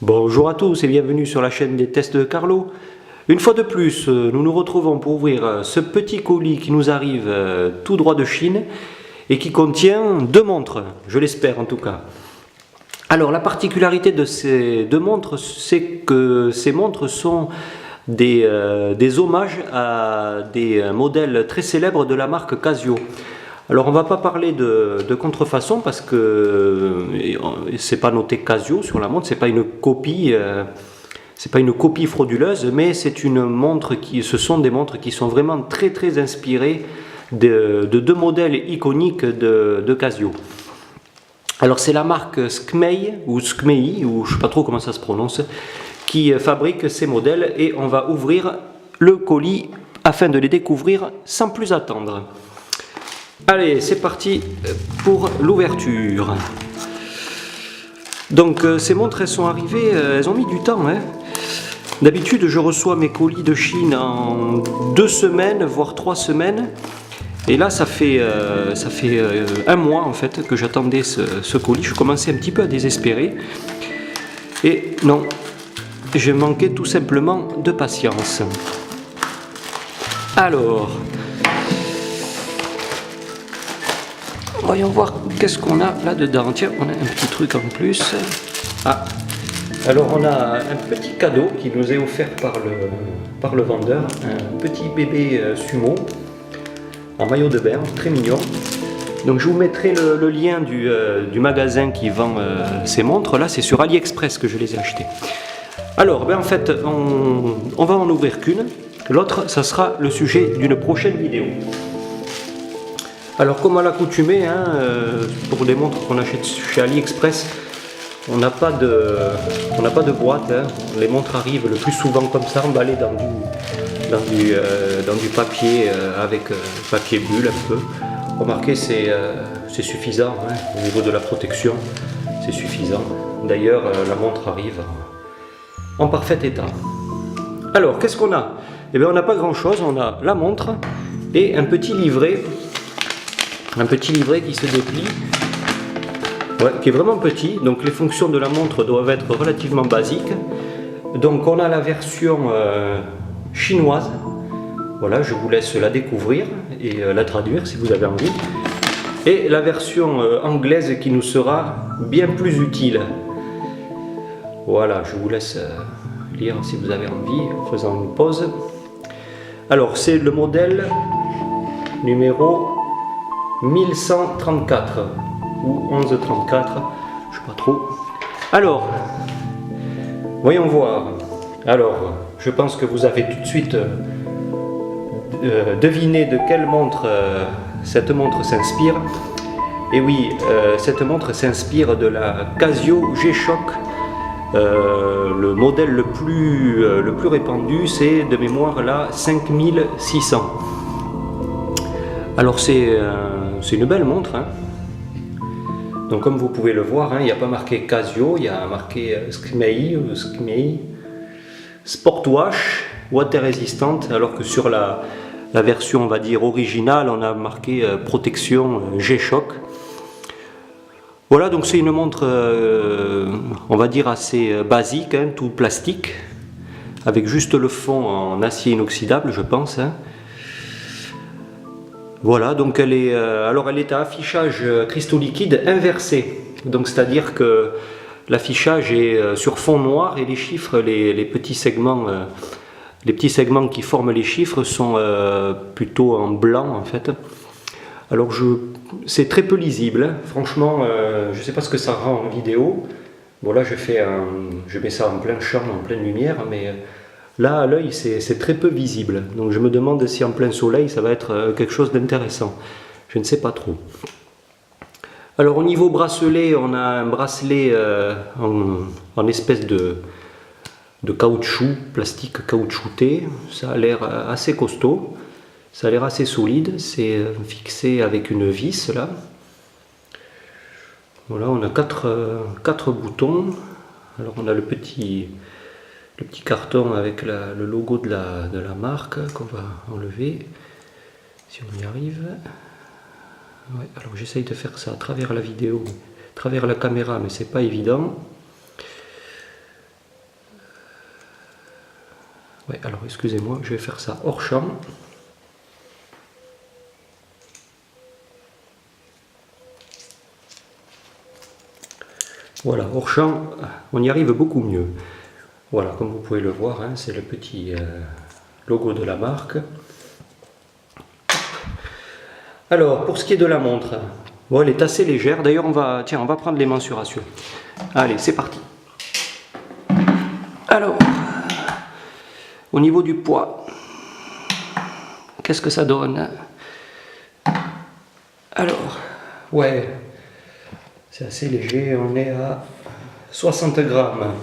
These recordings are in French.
Bonjour à tous et bienvenue sur la chaîne des tests de Carlo. Une fois de plus, nous nous retrouvons pour ouvrir ce petit colis qui nous arrive tout droit de Chine et qui contient deux montres, je l'espère en tout cas. Alors la particularité de ces deux montres, c'est que ces montres sont des hommages à des modèles très célèbres de la marque Casio. Alors on va pas parler de contrefaçon parce que c'est pas noté Casio sur la montre, c'est pas une copie frauduleuse, mais c'est une montre ce sont des montres qui sont vraiment très inspirées de deux modèles iconiques de Casio. Alors c'est la marque Skmei ou je sais pas trop comment ça se prononce, qui fabrique ces modèles et on va ouvrir le colis afin de les découvrir sans plus attendre. Allez, c'est parti pour l'ouverture. Donc ces montres, elles sont arrivées, elles ont mis du temps. D'habitude, je reçois mes colis de Chine en 2 semaines, voire 3 semaines. Et là, ça fait un mois en fait que j'attendais ce colis. Je commençais un petit peu à désespérer. Et non, je manquais tout simplement de patience. Alors... voyons voir qu'est-ce qu'on a là-dedans. Tiens, on a un petit truc en plus. Ah, alors on a un petit cadeau qui nous est offert par le vendeur. Un petit bébé sumo en maillot de bain, très mignon. Donc je vous mettrai le lien du magasin qui vend ces montres. Là, c'est sur AliExpress que je les ai achetées. Alors, en fait, on va en ouvrir qu'une. L'autre, ça sera le sujet d'une prochaine vidéo. Alors comme à l'accoutumée, pour les montres qu'on achète chez AliExpress, on n'a pas de boîte. Les montres arrivent le plus souvent comme ça, emballées dans du papier avec papier bulle un peu. Remarquez, c'est suffisant au niveau de la protection, c'est suffisant. D'ailleurs, la montre arrive en parfait état. Alors, qu'est-ce qu'on a? Eh bien, on n'a pas grand-chose. On a la montre et un petit livret. Un petit livret qui se déplie, qui est vraiment petit, donc les fonctions de la montre doivent être relativement basiques. Donc on a la version chinoise, voilà, je vous laisse la découvrir et la traduire si vous avez envie. Et la version anglaise qui nous sera bien plus utile. Voilà, je vous laisse lire si vous avez envie, en faisant une pause. Alors c'est le modèle numéro 1134 ou 1134, je sais pas trop. Alors, voyons voir. Alors, je pense que vous avez tout de suite deviné de quelle montre cette montre s'inspire. Et oui, cette montre s'inspire de la Casio G-Shock. Le modèle le plus répandu, c'est de mémoire la 5600. Alors c'est une belle montre. Donc comme vous pouvez le voir, il n'y a pas marqué Casio, il y a marqué Skmei ou Skmei Sportwatch, water résistante, alors que sur la version, on va dire, originale, on a marqué protection G-Shock. Voilà, donc c'est une montre, on va dire, assez basique, tout plastique, avec juste le fond en acier inoxydable, je pense. Voilà, donc elle est à affichage cristaux liquides inversé. Donc c'est-à-dire que l'affichage est sur fond noir et les chiffres, les petits segments qui forment les chiffres sont plutôt en blanc en fait. Alors c'est très peu lisible, franchement, je ne sais pas ce que ça rend en vidéo. Bon là je mets ça en plein champ, en pleine lumière, mais là, à l'œil, c'est très peu visible. Donc je me demande si en plein soleil, ça va être quelque chose d'intéressant. Je ne sais pas trop. Alors au niveau bracelet, on a un bracelet en espèce de caoutchouc, plastique caoutchouté. Ça a l'air assez costaud. Ça a l'air assez solide. C'est fixé avec une vis là. Voilà, on a quatre boutons. Alors on a le petit carton avec le logo de la marque qu'on va enlever si on y arrive. Ouais, alors j'essaye de faire ça à travers la vidéo, à travers la caméra, mais c'est pas évident. Ouais, alors excusez-moi, je vais faire ça hors champ. Voilà, hors champ, on y arrive beaucoup mieux. Voilà, comme vous pouvez le voir, hein, c'est le petit logo de la marque. Alors, pour ce qui est de la montre, bon, elle est assez légère. D'ailleurs, on va prendre les mensurations. Allez, c'est parti. Alors, au niveau du poids, qu'est-ce que ça donne? Alors, ouais, c'est assez léger, on est à 60 grammes.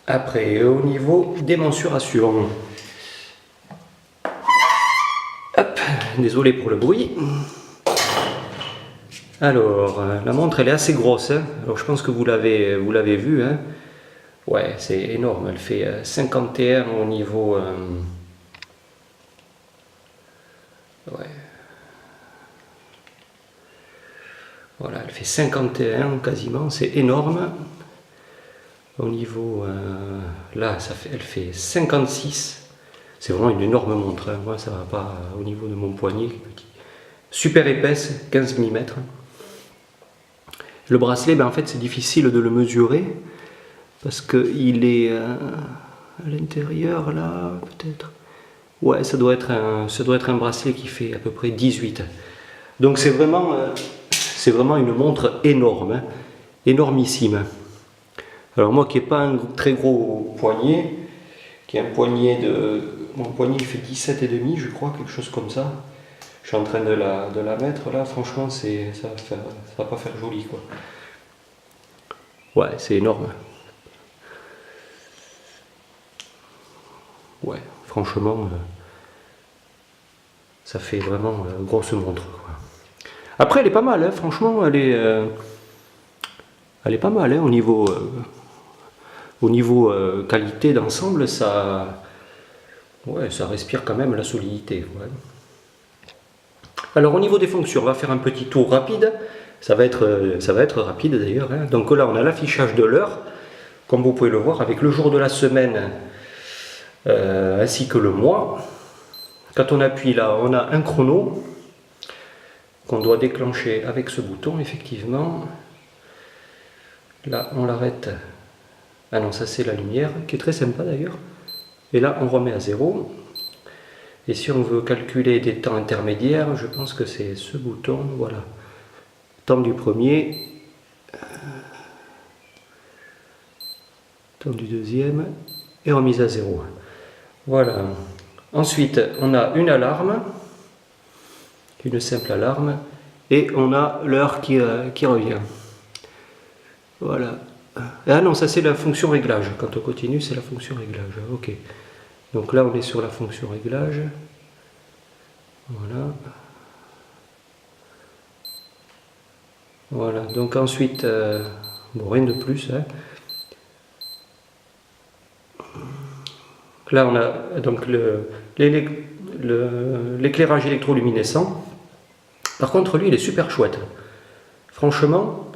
Après, au niveau des mensurations, hop, désolé pour le bruit. Alors, la montre, elle est assez grosse, hein. Alors, je pense que vous l'avez vu, hein. Ouais, c'est énorme, elle fait 51 au niveau... ouais. Voilà, elle fait 51 quasiment, c'est énorme. Au niveau... là, elle fait 56. C'est vraiment une énorme montre, hein. Moi, ça va pas au niveau de mon poignet, petit. Super épaisse, 15 mm. Le bracelet, ben, en fait, c'est difficile de le mesurer. Parce qu'il est à l'intérieur, là, peut-être. Ouais, ça doit être un bracelet qui fait à peu près 18. Donc c'est vraiment une montre énorme, hein, énormissime. Alors moi qui n'ai pas un très gros poignet, qui a un poignet de... Mon poignet il fait 17,5 je crois, quelque chose comme ça. Je suis en train de la mettre là, franchement ça va pas faire joli quoi. Ouais, c'est énorme. Ouais, franchement, ça fait vraiment grosse montre, quoi. Après, elle est pas mal, hein, franchement, elle est pas mal, hein, au niveau qualité d'ensemble, ouais, ça respire quand même la solidité. Ouais. Alors, au niveau des fonctions, on va faire un petit tour rapide. Ça va être rapide d'ailleurs, hein. Donc là, on a l'affichage de l'heure, comme vous pouvez le voir, avec le jour de la semaine. Ainsi que le mois. Quand on appuie là, on a un chrono qu'on doit déclencher avec ce bouton, effectivement. Là, on l'arrête. Ah non, ça c'est la lumière, qui est très sympa d'ailleurs. Et là, on remet à 0. Et si on veut calculer des temps intermédiaires, je pense que c'est ce bouton, voilà. Temps du premier, temps du deuxième, et remise à 0. Voilà. Ensuite, on a une alarme, une simple alarme, et on a l'heure qui revient. Voilà. Ah non, ça c'est la fonction réglage. Quand on continue, c'est la fonction réglage. Ok. Donc là, on est sur la fonction réglage. Voilà. Voilà. Donc ensuite, bon, rien de plus, hein. Là, on a donc l'éclairage électroluminescent. Par contre, lui, il est super chouette. Franchement,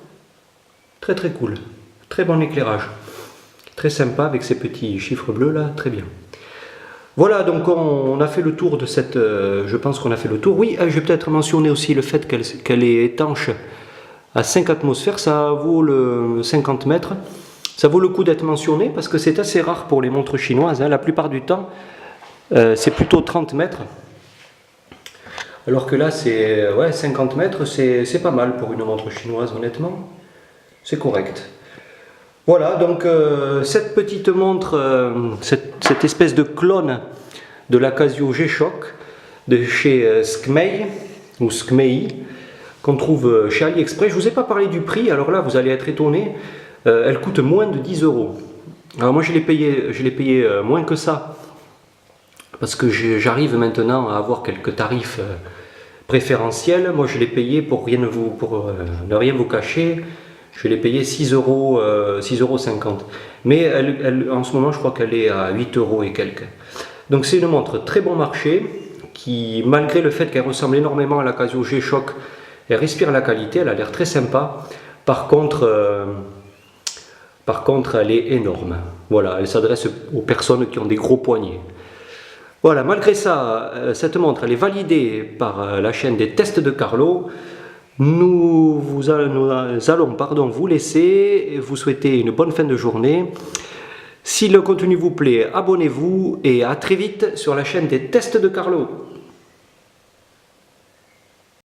très très cool. Très bon éclairage. Très sympa avec ces petits chiffres bleus là, très bien. Voilà, donc on a fait le tour de cette... je pense qu'on a fait le tour. Oui, je vais peut-être mentionner aussi le fait qu'elle est étanche à 5 atmosphères. Ça vaut le 50 mètres. Ça vaut le coup d'être mentionné parce que c'est assez rare pour les montres chinoises, hein. La plupart du temps, c'est plutôt 30 mètres. Alors que là, c'est 50 mètres, c'est pas mal pour une montre chinoise, honnêtement. C'est correct. Voilà, donc cette petite montre, cette espèce de clone de la Casio G-Shock de chez Skmei, ou Skmei, qu'on trouve chez AliExpress. Je ne vous ai pas parlé du prix, alors là, vous allez être étonnés. Elle coûte moins de 10 €. Alors moi je l'ai payé moins que ça parce que j'arrive maintenant à avoir quelques tarifs préférentiels. Moi je l'ai payé pour ne rien vous cacher, je l'ai payé 6,50 €. Mais en ce moment je crois qu'elle est à 8 € et quelques. Donc c'est une montre très bon marché qui, malgré le fait qu'elle ressemble énormément à la Casio G-Shock, elle respire la qualité, elle a l'air très sympa. Par contre, Par contre, elle est énorme. Voilà, elle s'adresse aux personnes qui ont des gros poignets. Voilà, malgré ça, cette montre, elle est validée par la chaîne des tests de Carlo. Nous allons vous laisser et vous souhaiter une bonne fin de journée. Si le contenu vous plaît, abonnez-vous et à très vite sur la chaîne des tests de Carlo.